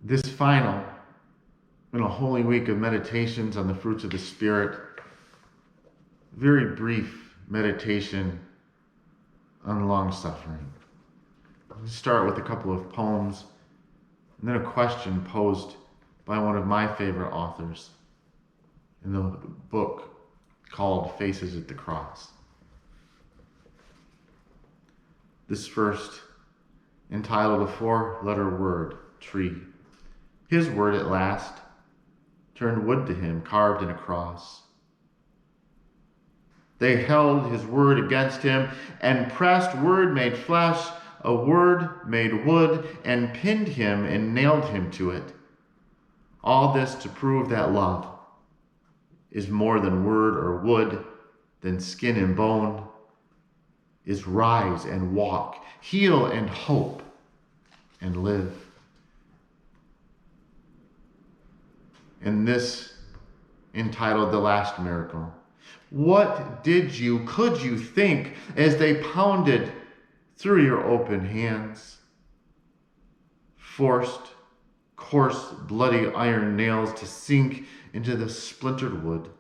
This final, in a holy week of meditations on the fruits of the Spirit, very brief meditation on long suffering. I'll start with a couple of poems and then a question posed by one of my favorite authors in the book called Faces at the Cross. This first, entitled A Four-Letter Word, Tree. His word at last turned wood to him, carved in a cross. They held his word against him and pressed word made flesh, a word made wood, and pinned him and nailed him to it. All this to prove that love is more than word or wood, than skin and bone, is rise and walk, heal and hope, and live. And this, entitled The Last Miracle. What could you think as they pounded through your open hands? Forced, coarse, bloody iron nails to sink into the splintered wood.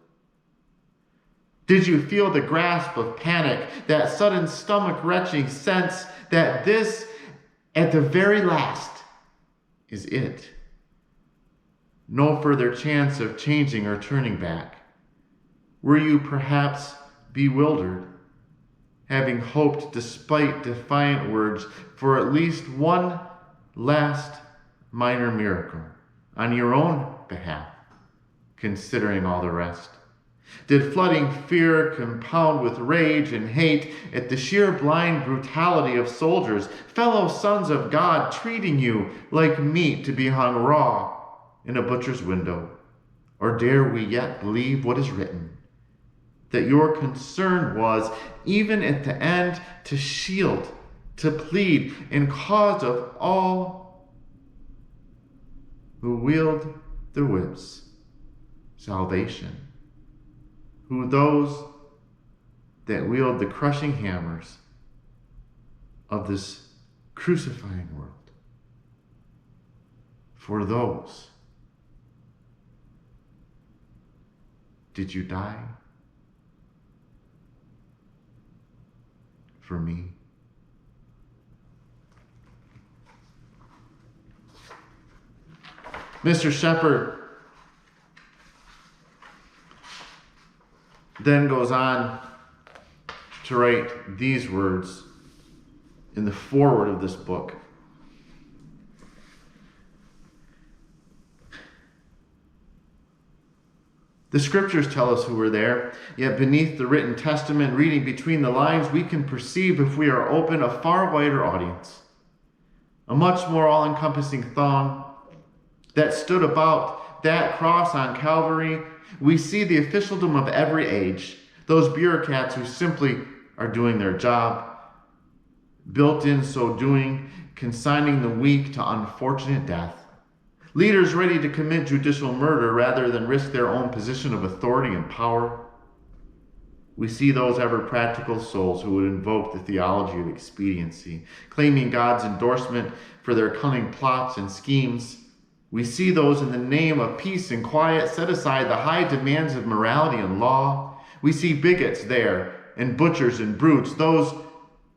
Did you feel the grasp of panic, that sudden stomach-wrenching sense that this, at the very last, is it? No further chance of changing or turning back. Were you perhaps bewildered, having hoped, despite defiant words, for at least one last minor miracle on your own behalf, considering all the rest? Did flooding fear compound with rage and hate at the sheer blind brutality of soldiers, fellow sons of God, treating you like meat to be hung raw in a butcher's window? Or dare we yet believe what is written, that your concern was, even at the end, to shield, to plead in cause of all who wield the whips, salvation, who those that wield the crushing hammers of this crucifying world, for those did you die? For me. Mr. Shepherd then goes on to write these words in the foreword of this book. The scriptures tell us who were there, yet beneath the written testament, reading between the lines, we can perceive, if we are open, a far wider audience, a much more all-encompassing throng that stood about that cross on Calvary. We see the officialdom of every age, those bureaucrats who simply are doing their job, built in so doing, consigning the weak to unfortunate death. Leaders ready to commit judicial murder rather than risk their own position of authority and power. We see those ever practical souls who would invoke the theology of expediency, claiming God's endorsement for their cunning plots and schemes. We see those in the name of peace and quiet set aside the high demands of morality and law. We see bigots there, and butchers and brutes, those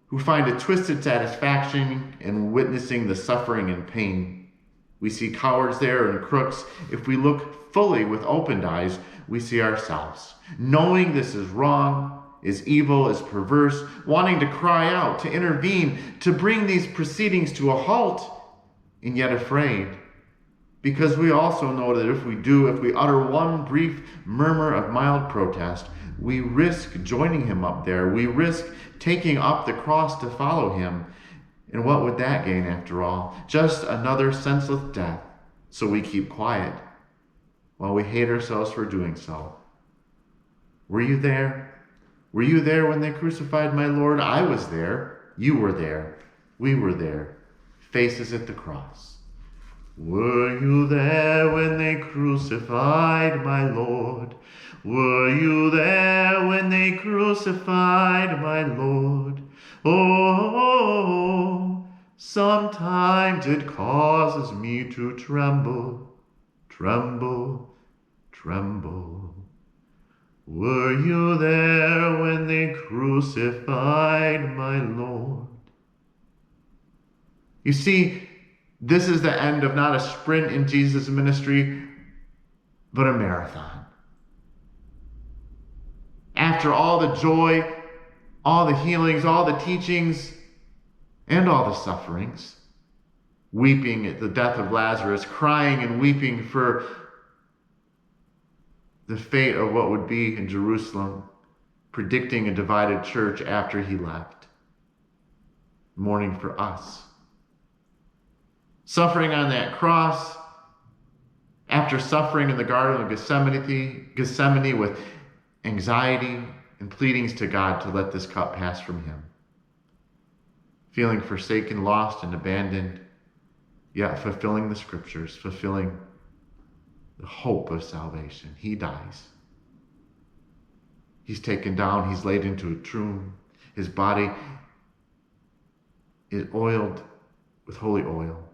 who find a twisted satisfaction in witnessing the suffering and pain. We see cowards there and crooks. If we look fully with opened eyes, we see ourselves, knowing this is wrong, is evil, is perverse, wanting to cry out, to intervene, to bring these proceedings to a halt, and yet afraid. Because we also know that if we utter one brief murmur of mild protest, we risk joining him up there. We risk taking up the cross to follow him. And what would that gain after all? Just another senseless death. So we keep quiet while we hate ourselves for doing so. Were you there? Were you there when they crucified my Lord? I was there. You were there. We were there. Faces at the cross. Were you there when they crucified my Lord? Were you there when they crucified my Lord? Oh, Sometimes it causes me to tremble, tremble, tremble. Were you there when they crucified my Lord? You see, this is the end of not a sprint in Jesus' ministry, but a marathon. After all the joy, all the healings, all the teachings, and all the sufferings, weeping at the death of Lazarus, crying and weeping for the fate of what would be in Jerusalem, predicting a divided church after he left, mourning for us. Suffering on that cross, after suffering in the Garden of Gethsemane with anxiety and pleadings to God to let this cup pass from him. Feeling forsaken, lost, and abandoned, yet fulfilling the scriptures, fulfilling the hope of salvation. He dies. He's taken down, he's laid into a tomb. His body is oiled with holy oil,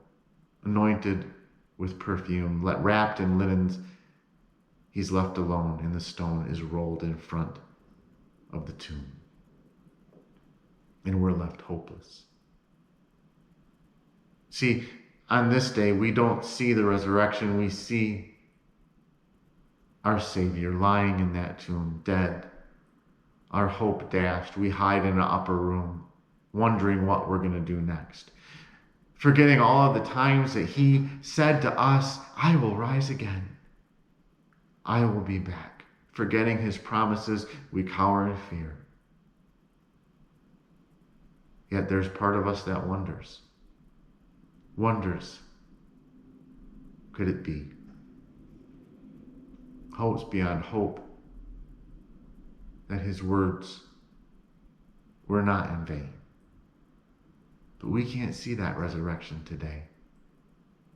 anointed with perfume, wrapped in linens. He's left alone, and the stone is rolled in front of the tomb. And we're left hopeless. See, on this day, we don't see the resurrection. We see our Savior lying in that tomb, dead. Our hope dashed. We hide in an upper room, wondering what we're going to do next. Forgetting all of the times that he said to us, I will rise again. I will be back. Forgetting his promises, we cower in fear. Yet there's part of us that wonders, could it be? Hopes beyond hope that his words were not in vain. But we can't see that resurrection today.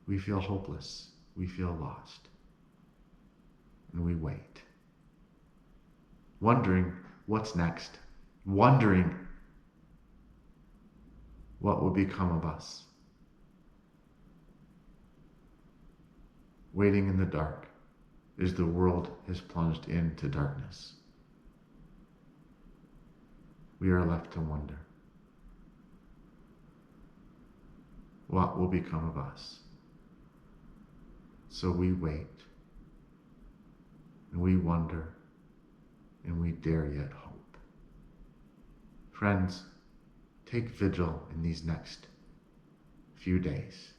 We feel hopeless. We feel lost. And we wait. Wondering what's next. Wondering what will become of us. Waiting in the dark as the world has plunged into darkness. We are left to wonder. What will become of us? So we wait, and we wonder, and we dare yet hope. Friends, take vigil in these next few days.